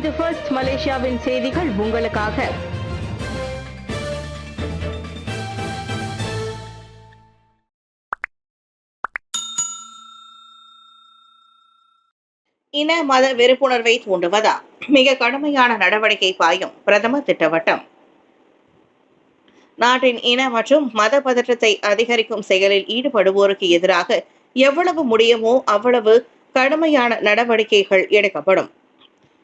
இது ஃபர்ஸ்ட் மலேசியாவின் செய்திகள் உங்களுக்காக. இன மத வெறுப்புணர்வை தூண்டுவதா? மிக கடுமையான நடவடிக்கை பாயும் பிரதமர் திட்டவட்டம். நாட்டின் இன மற்றும் மத பதற்றத்தை அதிகரிக்கும் செயலில் ஈடுபடுவோருக்கு எதிராக எவ்வளவு முடியுமோ அவ்வளவு கடுமையான நடவடிக்கைகள் எடுக்கப்படும்.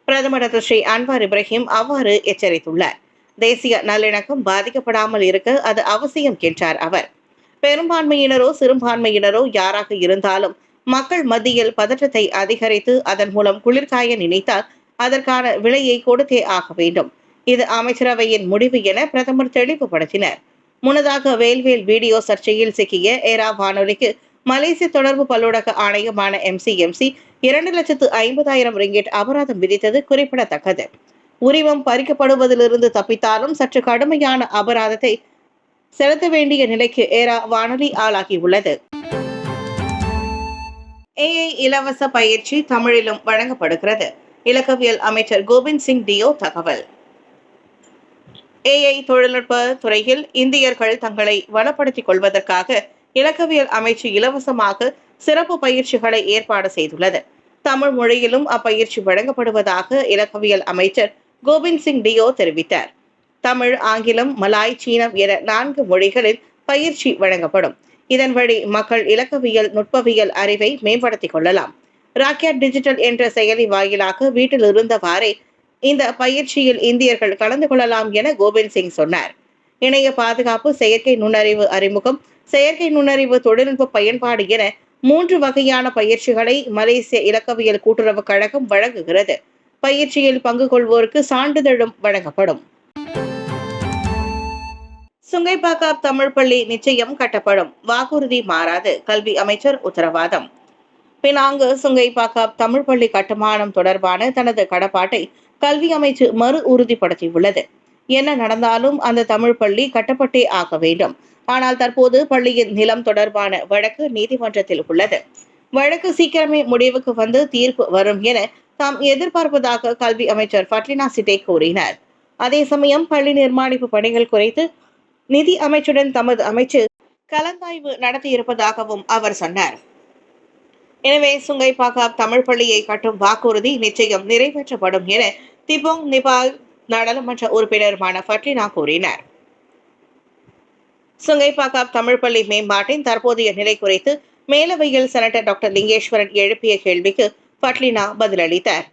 பிரதமர் டாக்டர் ஸ்ரீ அன்வார் இப்ராஹிம் அவ்வாறு எச்சரித்துள்ளார். தேசிய நல்லிணக்கம் பாதிக்கப்படாமல் இருக்க அது அவசியம் என்றார் அவர். பெரும்பான்மையினரோ சிறுபான்மையினரோ யாராக இருந்தாலும் மக்கள் மத்தியில் பதற்றத்தை அதிகரித்து அதன் மூலம் குளிர்காய நினைத்தால் அதற்கான விலையை கொடுத்தே ஆக வேண்டும். இது அமைச்சரவையின் முடிவு என பிரதமர் தெளிவுபடுத்தினர். முன்னதாக வேல்வேல் வீடியோ சர்ச்சையில் சிக்கிய ஏரா வானொலிக்கு மலேசிய தொடர்பு பல்லூடக ஆணையமான MCMC 2,50,000 ரிங்கெட் அபராதம் விதித்தது குறிப்பிடத்தக்கது. உரிமம் பறிக்கப்படுவதிலிருந்து தப்பித்தாலும் சற்று கடுமையான அபராதத்தை செலுத்த வேண்டிய நிலைக்கு ஏரா வானொலி ஆளாகியுள்ளது. AI இலவச பயிற்சி தமிழிலும் வழங்கப்படுகிறது. இலக்கவியல் அமைச்சர் கோபிந்த் சிங் டியோ தகவல். AI தொழில்நுட்ப துறையில் இந்தியர்கள் தங்களை வளப்படுத்திக் கொள்வதற்காக இலக்கவியல் அமைச்சு இலவசமாக சிறப்பு பயிற்சிகளை ஏற்பாடு செய்துள்ளது. தமிழ் மொழியிலும் அப்பயிற்சி வழங்கப்படுவதாக இலக்கவியல் அமைச்சர் கோபிந்த் சிங் டியோ தெரிவித்தார். தமிழ், ஆங்கிலம், மலாய், சீனம் என 4 மொழிகளில் பயிற்சி வழங்கப்படும். இதன் வழி மக்கள் இலக்கவியல் நுட்பவியல் அறிவை மேம்படுத்திக் கொள்ளலாம். ராக்கெட் டிஜிட்டல் என்ற செயலி வாயிலாக வீட்டில் இருந்தவாறே இந்த பயிற்சியில் இந்தியர்கள் கலந்து கொள்ளலாம் என கோபிந்த் சிங் சொன்னார். இணைய பாதுகாப்பு, செயற்கை நுண்ணறிவு அறிமுகம், செயற்கை நுண்ணறிவு தொழில்நுட்ப பயன்பாடு என 3 வகையான பயிற்சிகளை மலேசிய இலக்கவியல் கூட்டுறவு கழகம் வழங்குகிறது. பயிற்சியில் பங்கு கொள்வோருக்கு சான்றிதழும் வழங்கப்படும். சுங்கைப்பாக்கம் தமிழ் பள்ளி நிச்சயம் கட்டப்படும், வாக்குறுதி மாறாது, கல்வி அமைச்சர் உத்தரவாதம். பினாங்கு சுங்கைப்பாக்கம் தமிழ் பள்ளி கட்டுமானம் தொடர்பான தனது கடப்பாட்டை கல்வி அமைச்சு மறு உறுதிப்படுத்தியுள்ளது. என்ன நடந்தாலும் அந்த தமிழ் பள்ளி கட்டப்பட்டே ஆக வேண்டும். ஆனால் தற்போது பள்ளியின் நிலம் தொடர்பான வழக்கு நீதிமன்றத்தில் உள்ளது. வழக்கு சீக்கிரமே முடிவுக்கு வந்து தீர்ப்பு வரும் என தாம் எதிர்பார்ப்பதாக கல்வி அமைச்சர் ஃபட்லினா சிட்டே கூறினார். அதே சமயம் பள்ளி நிர்மாணிப்பு பணிகள் குறித்து நிதி அமைச்சுடன் தமது அமைச்சு கலந்தாய்வு நடத்தியிருப்பதாகவும் அவர் சொன்னார். எனவே சுங்கைப்பாக்கம் தமிழ் பள்ளியை கட்டும் வாக்குறுதி நிச்சயம் நிறைவேற்றப்படும் என திபோங் நிபால் நாடாளுமன்ற உறுப்பினருமான ஃபட்லினா கூறினார். சுங்கைப்பாக்கம் தமிழ் பள்ளி மேம்பாட்டின் தற்போதைய நிலை குறித்து மேலவையில் செனட்டர் டாக்டர் லிங்கேஸ்வரன் எழுப்பிய கேள்விக்கு ஃபட்லினா பதிலளித்தார்.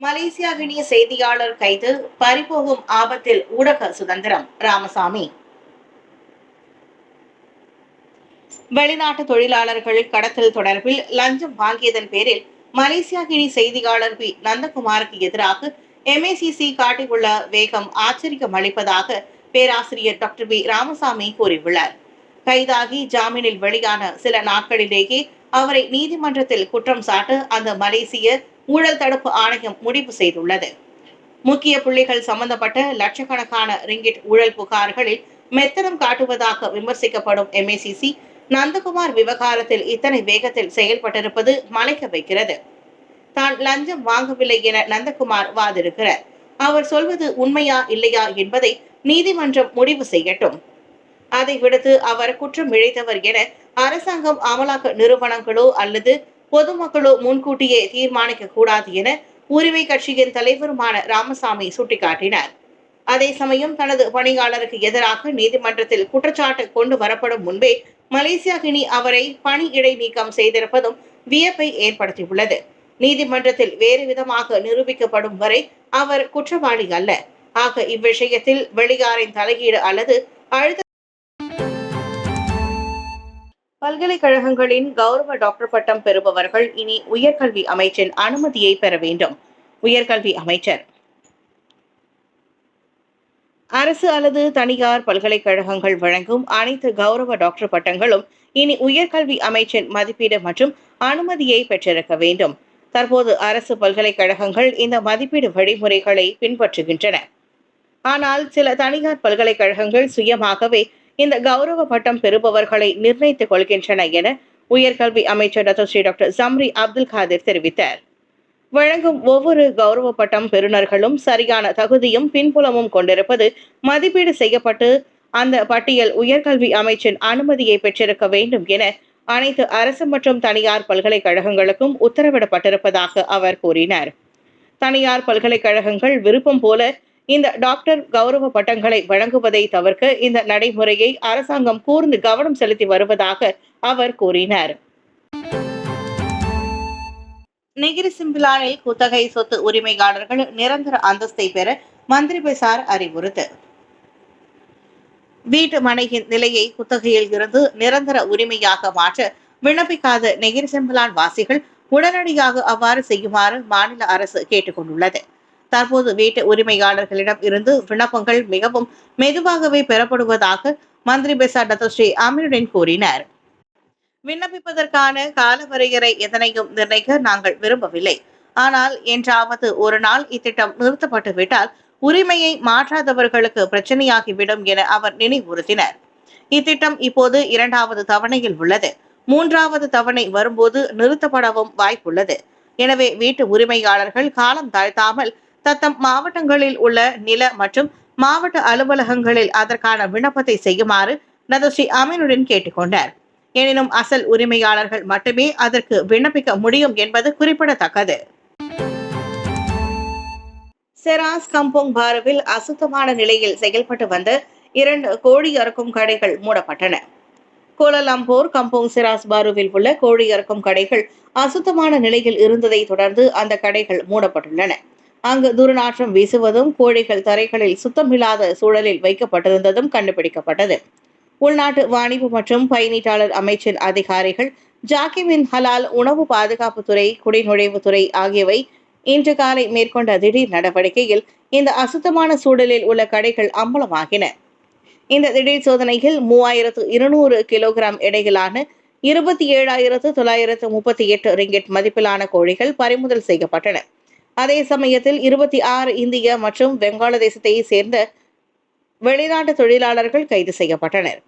மலேசியா கினி செய்தியாளர் கைது, பறிபோகும் ஆபத்தில் ஊடக சுதந்திரம். ராமசாமி. வெளிநாட்டு தொழிலாளர்கள் கடத்தல் தொடர்பில் லஞ்சம் வாங்கியதன் பேரில் மலேசியா கினி செய்தியாளர் பி நந்தகுமாருக்கு எதிராக MACC காட்டியுள்ள வேகம் ஆச்சரியம் அளிப்பதாக பேராசிரியர் டாக்டர் பி ராமசாமி கூறியுள்ளார். கைதாகி ஜாமீனில் வெளியான சில நாட்களிலேயே அவரை நீதிமன்றத்தில் குற்றம் சாட்ட அந்த மலேசிய ஊழல் தடுப்பு ஆணையம் முடிவு செய்துள்ளது. முக்கிய புள்ளிகள் சம்பந்தப்பட்ட லட்சக்கணக்கான ரிங்கிட் ஊழல் புகார்களில் மெத்தனம் காட்டுவதாக விமர்சிக்கப்படும் MACC நந்தகுமார் விவகாரத்தில் இத்தனை வேகத்தில் செயல்பட்டிருப்பது மலைக்க வைக்கிறது. தான் லஞ்சம் வாங்கவில்லை என நந்தகுமார் வாதிடுகிறார். அவர் சொல்வது உண்மையா இல்லையா என்பதை நீதிமன்றம் முடிவு செய்யட்டும். அதை விடுத்து அவர் குற்றம் இழைத்தவர் என அரசாங்கம், அமலாக்க நிறுவனங்களோ அல்லது பொதுமக்களோ முன்கூட்டியே தீர்மானிக்க கூடாது என உரிமை கட்சியின் தலைவருமான ராமசாமி சுட்டிக்காட்டினார். அதே சமயம் தனது பணியாளருக்கு எதிராக நீதிமன்றத்தில் குற்றச்சாட்டு கொண்டு வரப்படும் முன்பே மலேசியா கினி அவரை பணி இடைநீக்கம் செய்திருப்பதும் வியப்பை ஏற்படுத்தியுள்ளது. நீதிமன்றத்தில் வேறு விதமாக நிரூபிக்கப்படும் வரை அவர் குற்றவாளி அல்ல. ஆக இவ்விஷயத்தில் வெளியாரின் தலையீடு அல்லது அழுத்த பல்கலைக்கழகங்களின் கௌரவ டாக்டர் பட்டம் பெறுபவர்கள் இனி உயர்கல்வி அமைச்சின் அனுமதியை பெற வேண்டும். உயர்கல்வி அமைச்சர். அரசு அல்லது தனியார் பல்கலைக்கழகங்கள் வழங்கும் அனைத்து கௌரவ டாக்டர் பட்டங்களும் இனி உயர்கல்வி அமைச்சின் மதிப்பீடு மற்றும் அனுமதியை பெற்றிருக்க வேண்டும். தற்போது அரசு பல்கலைக்கழகங்கள் இந்த மதிப்பீடு வழிமுறைகளை பின்பற்றுகின்றன. ஆனால் சில தனியார் பல்கலைக்கழகங்கள் சுயமாகவே இந்த கௌரவ பட்டம் பெறுபவர்களை நிர்ணயித்துக் கொள்கின்றன என உயர்கல்வி அமைச்சர் டாக்டர் ஜம்ரி அப்துல் காதிர் தெரிவித்தார். வழங்கும் ஒவ்வொரு கௌரவ பட்டம் பெறுநர்களும் சரியான தகுதியும் பின்புலமும் கொண்டிருப்பது மதிப்பீடு செய்யப்பட்டு அந்த பட்டியல் உயர்கல்வி அமைச்சின் அனுமதியை பெற்றிருக்க வேண்டும் என அனைத்து அரசு மற்றும் தனியார் பல்கலைக்கழகங்களுக்கும் உத்தரவிடப்பட்டிருப்பதாக அவர் கூறினார். தனியார் பல்கலைக்கழகங்கள் விருப்பம் போல இந்த டாக்டர் கௌரவ பட்டங்களை வழங்குவதை தவிர்க்க இந்த நடைமுறையை அரசாங்கம் கூர்ந்து கவனம் செலுத்தி வருவதாக அவர் கூறினார். நெகிரி சிம்பிளானில் குத்தகை சொத்து உரிமையாளர்கள் நிரந்தர அந்தஸ்தை பெற மந்திரி பெசார் அறிவுறுத்து. வீட்டு மனையின் நிலையை குத்தகையில் இருந்து நிரந்தர உரிமையாக மாற்ற விண்ணப்பிக்காத நெகிரி சிம்பிளான் வாசிகள் உடனடியாக அவ்வாறு செய்யுமாறு மாநில அரசு கேட்டுக் கொண்டுள்ளது. தற்போது வீட்டு உரிமையாளர்களிடம் இருந்து விண்ணப்பங்கள் மிகவும் மெதுவாகவே பெறப்படுவதாக மந்திரி பெசார் டத்தோஸ்ரீ அமீனுddin கூறினார். விண்ணப்பிப்பதற்கான காலவரையறை எதனையும் நிர்ணயிக்க நாங்கள் விரும்பவில்லை. ஆனால் என்றாவது ஒரு நாள் இத்திட்டம் நிறுத்தப்பட்டு விட்டால் உரிமையை மாற்றாதவர்களுக்கு பிரச்சனையாகிவிடும் என அவர் நினைவுறுத்தினார். இத்திட்டம் இப்போது 2வது தவணையில் உள்ளது. 3வது தவணை வரும்போது நிறுத்தப்படவும் வாய்ப்புள்ளது. எனவே வீட்டு உரிமையாளர்கள் காலம் தாழ்த்தாமல் தத்தம் மாவட்டங்களில் உள்ள நில மற்றும் மாவட்ட அலுவலகங்களில் அதற்கான விண்ணப்பத்தை செய்யுமாறு டத்தோஸ்ரீ அமீனுddin கேட்டுக்கொண்டார். எனினும் அசல் உரிமையாளர்கள் மட்டுமே அதற்கு விண்ணப்பிக்க முடியும் என்பது குறிப்பிடத்தக்கது. செராஸ் கம்போங் பாருவில் அசுத்தமான நிலையில் செயல்பட்டு வந்த 2 கோழி அறுக்கும் கடைகள் மூடப்பட்டன. கோலாலம்பூர் கம்போங் செராஸ் பாருவில் உள்ள கோழி அறுக்கும் கடைகள் அசுத்தமான நிலையில் இருந்ததை தொடர்ந்து அந்த கடைகள் மூடப்பட்டுள்ளன. அங்கு துர்நாற்றம் வீசுவதும் கோழிகள் தரைகளில் சுத்தமில்லாத சூழலில் வைக்கப்பட்டிருந்ததும் கண்டுபிடிக்கப்பட்டது. உள்நாட்டு வாணிபு மற்றும் பயணீட்டாளர் அமைச்சின் அதிகாரிகள் ஜாக்கிமின் ஹலால் உணவு பாதுகாப்புத்துறை குடிநுழைவுத்துறை ஆகியவை இன்று காலை மேற்கொண்ட திடீர் நடவடிக்கையில் இந்த அசுத்தமான சூழலில் உள்ள கடைகள் அம்பலமாகின. இந்த திடீர் சோதனையில் 3200 கிலோகிராம் எடையிலான 27,938 ரிங்கெட் மதிப்பிலான கோழிகள் பறிமுதல் செய்யப்பட்டன. அதே சமயத்தில் 26 இந்திய மற்றும் வங்காளதேசத்தை சேர்ந்த வெளிநாட்டு தொழிலாளர்கள் கைது செய்யப்பட்டனர்.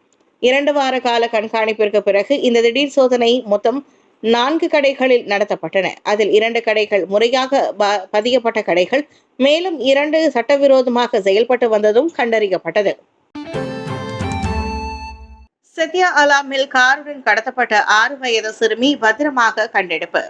2 வார கால கண்காணிப்பிற்கு பிறகு இந்த திடீர் சோதனை மொத்தம் 4 கடைகளில் நடத்தப்பட்டன. அதில் 2 கடைகள் முறையாக பதியப்பட்ட கடைகள், மேலும் 2 சட்டவிரோதமாக செயல்பட்டு வந்ததும் கண்டறியப்பட்டது. சத்யா அலாமில் காருடன் கடத்தப்பட்ட 6 வயது சிறுமி பத்திரமாக கண்டெடுப்பு.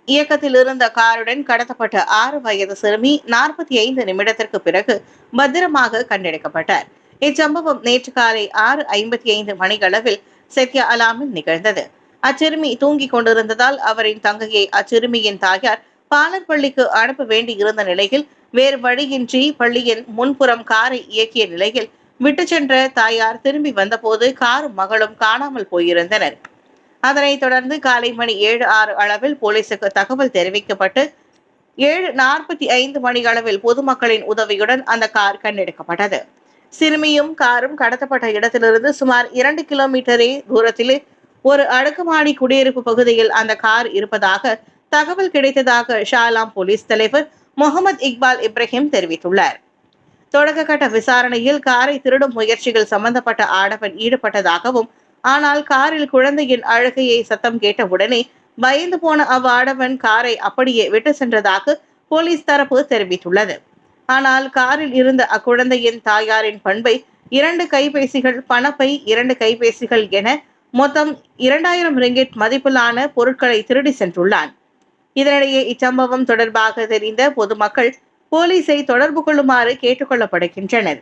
இயக்கத்தில் இருந்த காருடன் கடத்தப்பட்ட 6 வயது சிறுமி 45 நிமிடத்திற்கு பிறகு பத்திரமாக கண்டெடுக்கப்பட்டார். இச்சம்பவம் நேற்று காலை 6:55 மணியளவில் சத்யா அலாமில் நிகழ்ந்தது. அச்சிறுமி தூங்கிக் கொண்டிருந்ததால் அவரின் தங்கையை அச்சிறுமியின் தாயார் பாலர் பள்ளிக்கு அனுப்ப வேண்டியிருந்த நிலையில் வேறு வழியின்றி பள்ளியின் முன்புறம் காரை இயக்கிய நிலையில் விட்டு சென்ற தாயார் திரும்பி வந்தபோது காரும் மகளும் காணாமல் போயிருந்தனர். அதனைத் தொடர்ந்து காலை மணி 7:06 அளவில் போலீசுக்கு தகவல் தெரிவிக்கப்பட்டு 7:45 மணியளவில் பொதுமக்களின் உதவியுடன் அந்த கார் கண்டெடுக்கப்பட்டது. சிறுமியும் காரும் கடத்தப்பட்ட இடத்திலிருந்து சுமார் 2 கிலோமீட்டரே தூரத்தில் ஒரு அடுக்குமாடி குடியிருப்பு பகுதியில் அந்த கார் இருப்பதாக தகவல் கிடைத்ததாக ஷாலாம் போலீஸ் தலைவர் முகமது இக்பால் இப்ராஹிம் தெரிவித்துள்ளார். தொடக்க கட்ட விசாரணையில் காரை திருடும் முயற்சிகள் சம்பந்தப்பட்ட ஆடவன் ஈடுபட்டதாகவும், ஆனால் காரில் குழந்தையின் அழுகையை சத்தம் கேட்டவுடனே பயந்து போன அவ்வாடவன் காரை அப்படியே விட்டு சென்றதாக போலீஸ் தரப்பு தெரிவித்துள்ளது. ஆனால் காரில் இருந்த அக்குழந்தையின் தாயாரின் பண்பை 2 கைபேசிகள், பணப்பை, 2 கைபேசிகள் என மொத்தம் 2000 ரிங்கெட் மதிப்பிலான பொருட்களை திருடி சென்றுள்ளான். இதனிடையே இச்சம்பவம் தொடர்பாக தெரிந்த பொதுமக்கள் போலீஸை தொடர்பு கொள்ளுமாறு கேட்டுக் கொள்ளப்படுகின்றனர்.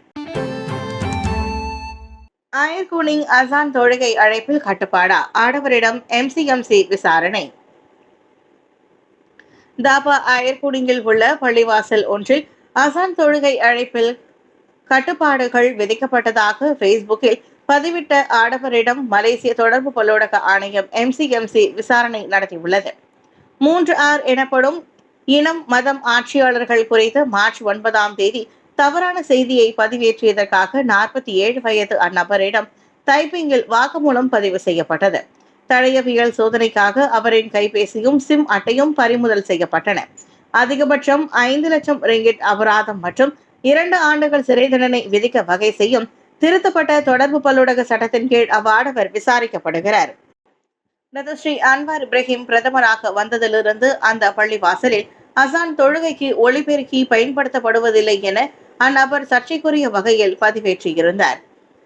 அயர்கூனிங் அசான் தொழுகை அழைப்பில் கட்டுப்பாடா? ஆடவரிடம் MCMC விசாரணை. தாபா அயர்கூனிங்கில் உள்ள பள்ளிவாசல் ஒன்றில் அசான் தொழுகை அழைப்பில் கட்டுப்பாடுகள் விதிக்கப்பட்டதாக ஃபேஸ்புக்கில் பதிவிட்ட ஆடவரிடம் மலேசிய தொடர்பு பல்லூடக ஆணையம் MCMC விசாரணை நடத்தியுள்ளது. 3R எனப்படும் இனம் மதம் ஆட்சியாளர்கள் குறித்து மார்ச் 9ஆம் தேதி தவறான செய்தியை பதிவேற்றியதற்காக 47 வயது அந்நபரிடம் தைப்பிங்கில் வாக்குமூலம் பதிவு செய்யப்பட்டது. தடயவியல் சோதனைக்காக அவரின் கைபேசியும் சிம் அட்டையும் பறிமுதல் செய்யப்பட்டன. அதிகபட்சம் 5 லட்சம் ரிங்கிட் அபராதம் மற்றும் 2 ஆண்டுகள் சிறை தண்டனை விதிக்க வகை செய்யும் திருத்தப்பட்ட தொடர்பு பல்லூடக சட்டத்தின் கீழ் அவ்வாடவர் விசாரிக்கப்படுகிறார். ஸ்ரீ அன்வார் இப்ராஹிம் பிரதமராக வந்ததிலிருந்து அந்த பள்ளிவாசலில் அசான் தொழுகைக்கு ஒளிபெருக்கி பயன்படுத்தப்படுவதில்லை என அந்நபர் சர்ச்சைக்குரிய வகையில் பதிவேற்றியிருந்தார்.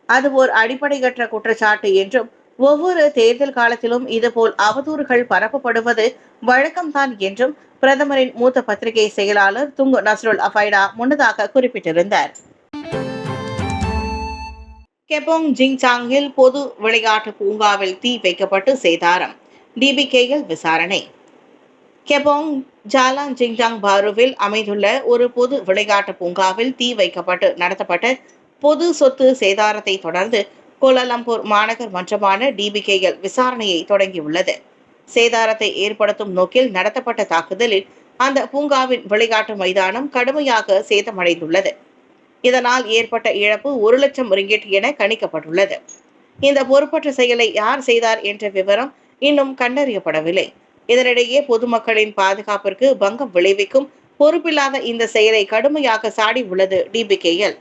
அது ஓர் அடிப்படையற்ற குற்றச்சாட்டு என்றும் ஒவ்வொரு தேர்தல் காலத்திலும் இதுபோல் அவதூறுகள் பரப்பப்படுவது வழக்கம்தான் என்றும் பிரதமரின் மூத்த பத்திரிகை செயலாளர் துங்கு நஸ்ருல் அஃபைடா முன்னதாக குறிப்பிட்டிருந்தார். கெபோங் ஜிங்சாங்கில் பொது விளையாட்டு பூங்காவில் தீ வைக்கப்பட்டு சேதாரம். டிபிகேயில் விசாரணை. கெபோங் ஜாலான் ஜிங்ஜாங் பாருவில் அமைந்துள்ள ஒரு பொது விளையாட்டு பூங்காவில் தீ வைக்கப்பட்டு நடத்தப்பட்ட பொது சொத்து சேதாரத்தை தொடர்ந்து கோலாலம்பூர் மாநகர் மன்றமான டிபிகேயில் விசாரணையை தொடங்கியுள்ளது. சேதாரத்தை ஏற்படுத்தும் நோக்கில் நடத்தப்பட்ட தாக்குதலில் அந்த பூங்காவின் விளையாட்டு மைதானம் கடுமையாக சேதமடைந்துள்ளது. இதனால் ஏற்பட்ட இழப்பு 1 லட்சம் ரிங்கிட் என கணிக்கப்பட்டுள்ளது. இந்த பொறுப்பற்ற செயலை யார் செய்தார் என்ற விவரம் இன்னும் கண்டறியப்படவில்லை. இதனிடையே பொதுமக்களின் பாதுகாப்பிற்கு பங்கம் விளைவிக்கும் பொறுப்பில்லாத இந்த செயலை கடுமையாக சாடி உள்ளது டிபிகேஎல்.